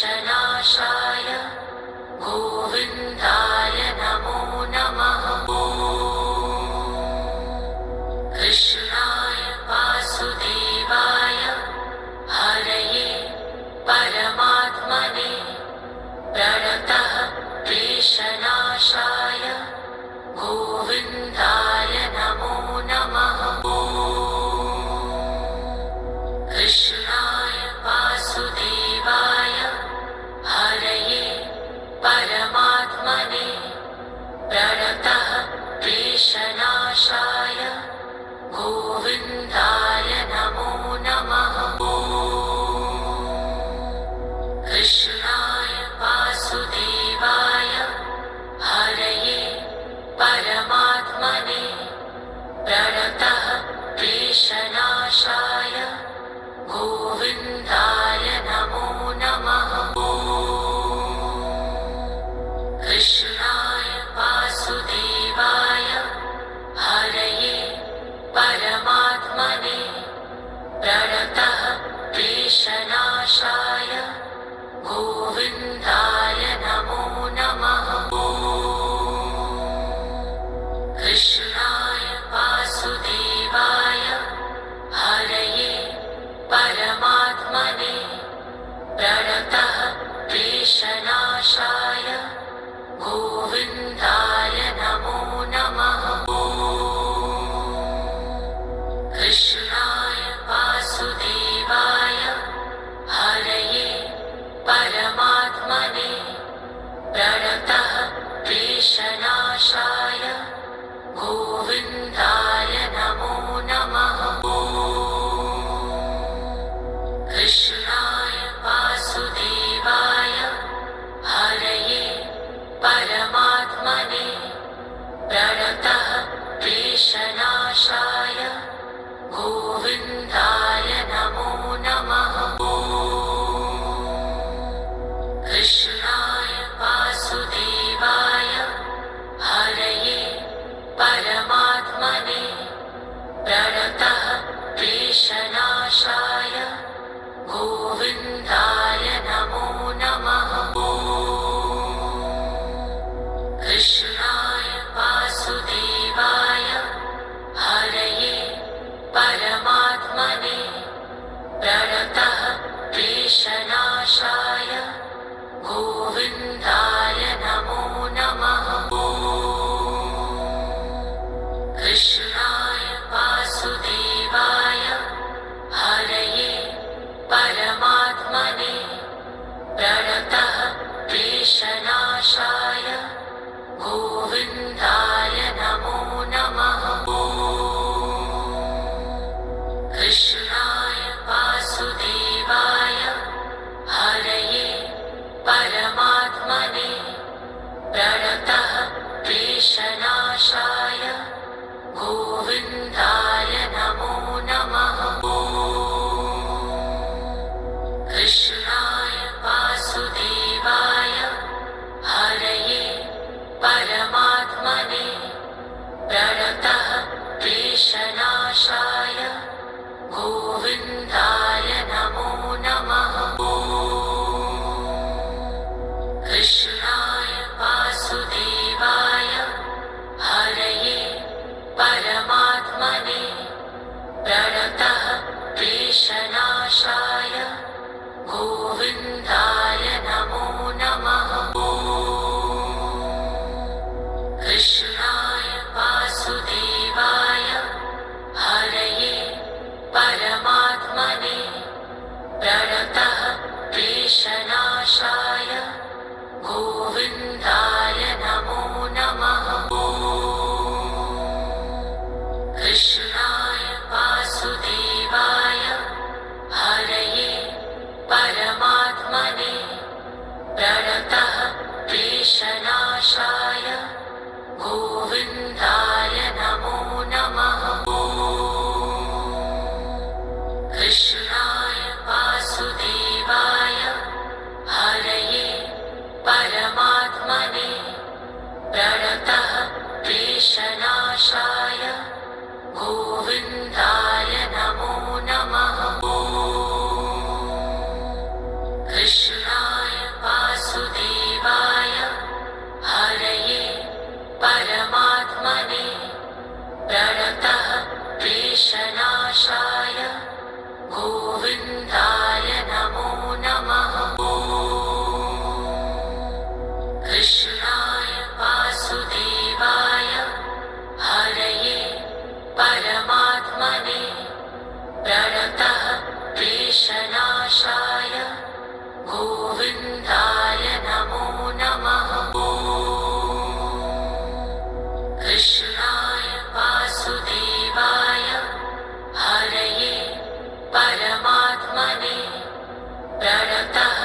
क्लेशनाशाय गोविन्दाय नमो नमः। कृष्णाय वासुदेवाय हरये परमात्मने प्रणतः क्लेशनाशाय गोविन्दाय नमो नमः। कृष्णाय वासुदेवाय हरये परमात्मने प्रणतः क्लेशनाशाय गोविन्दाय नमो नमः। कृष्णाय वासुदेवाय हरये परमात्मने प्रणतः क्लेशनाशाय गोविन्दाय नमो नमः। कृष्णाय वासुदेवाय हरये परमात्मने प्रणतः क्लेशनाशाय गोविन्दाय नमो नमः। कृष्णाय वासुदेवाय हरये परमात्मने प्रणतः क्लेशनाशाय गोविन्दाय नमो नमः। कृष्णाय वासुदेवाय हरये परमात्मने प्रणतः क्लेशनाशाय गोविन्दाय नमो नमः। कृष्णाय वासुदेवाय हरये परमात्मने प्रणतः क्लेशनाशाय गोविन्दाय नमो नमः। कृष्णाय वासुदेवाय हरये परमात्मने प्रणतः क्लेशनाशाय गोविन्दाय नमो नमः। कृष्णाय वासुदेवाय हरये परमात्मने प्रणतः क्लेशनाशाय गोविन्दाय नमो नमः। कृष्णाय वासुदेवाय हरये परमात्मने प्रणतः क्लेशनाशाय गोविन्दाय नमो नमः। कृष्णाय वासुदेवाय हरये परमात्मने प्रणतः क्लेशनाशाय गोविन्दाय नमो नमः। कृष्णाय वासुदेवाय हरये परमात्मने प्रणतः क्लेशनाशाय गोविन्दाय नमो नमः। कृष्णाय वासुदेवाय हरये परमात्मने प्रणतः क्लेशनाशाय गोविन्दाय नमो नमः। कृष्णाय वासुदेवाय हरये परमात्मने प्रणतः क्लेशनाशाय गोविन्दाय नमो नमः। कृष्णाय वासुदेवाय हरये परमात्मने गोविन्दाय नमो नमः। कृष्णाय वासुदेवाय हरये परमात्मने प्रणतः क्लेशनाशाय गोविन्दाय नमो नमः। कृष्णाय वासुदेवाय हरये परमात्मने प्रणतः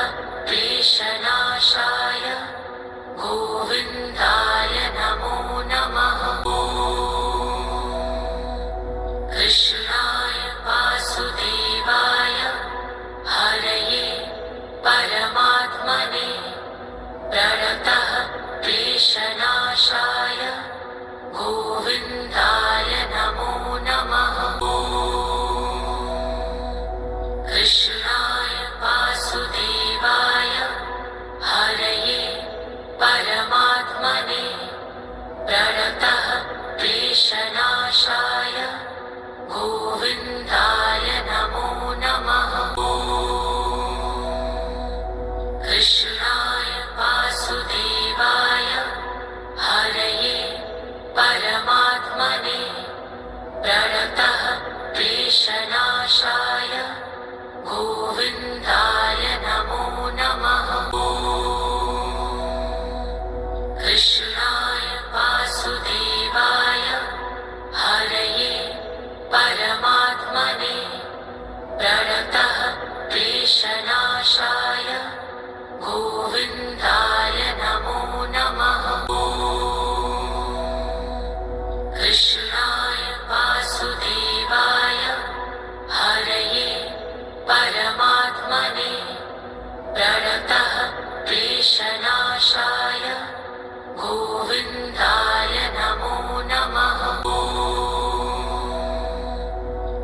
क्लेशनाशाय गोविन्दाय नमो नमः। कृष्णाय वासुदेवाय हरये परमात्मने प्रणतः क्लेशनाशाय गोविन्दाय नमो नमः। कृष्णाय वासुदेवाय हरये परमात्मने प्रणतः क्लेशनाशाय गोविन्दाय नमो नमः। कृष्णाय वासुदेवाय हरये परमात्मने प्रणतः क्लेशनाशाय गोविन्दाय नमो नमः। कृष्णाय वासुदेवाय हरये परमात्मने प्रणतः क्लेशनाशाय गोविन्दाय नमो नमः। कृष्णाय वासुदेवाय हरये परमात्मने प्रणतः क्लेशनाशाय गोविन्दाय नमो नमः।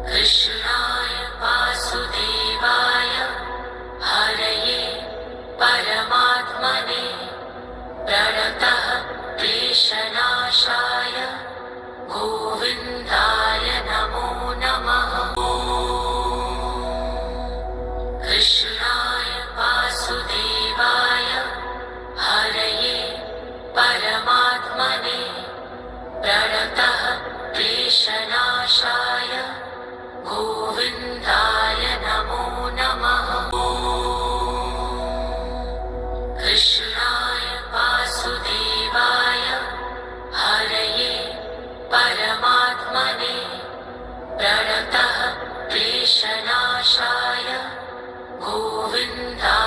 कृष्णाय वासुदेवाय हरये परमात्मने प्रणतः क्लेशनाशाय गोविन्दाय नमो नमः। कृष्णाय वासुदेवाय हरये परमात्मने प्रणतः क्लेशनाशाय गोविन्दाय नमो नमः। कृष्णाय वासुदेवाय हरये परमात्मने प्रणतः क्लेशनाशाय गोविन्दाय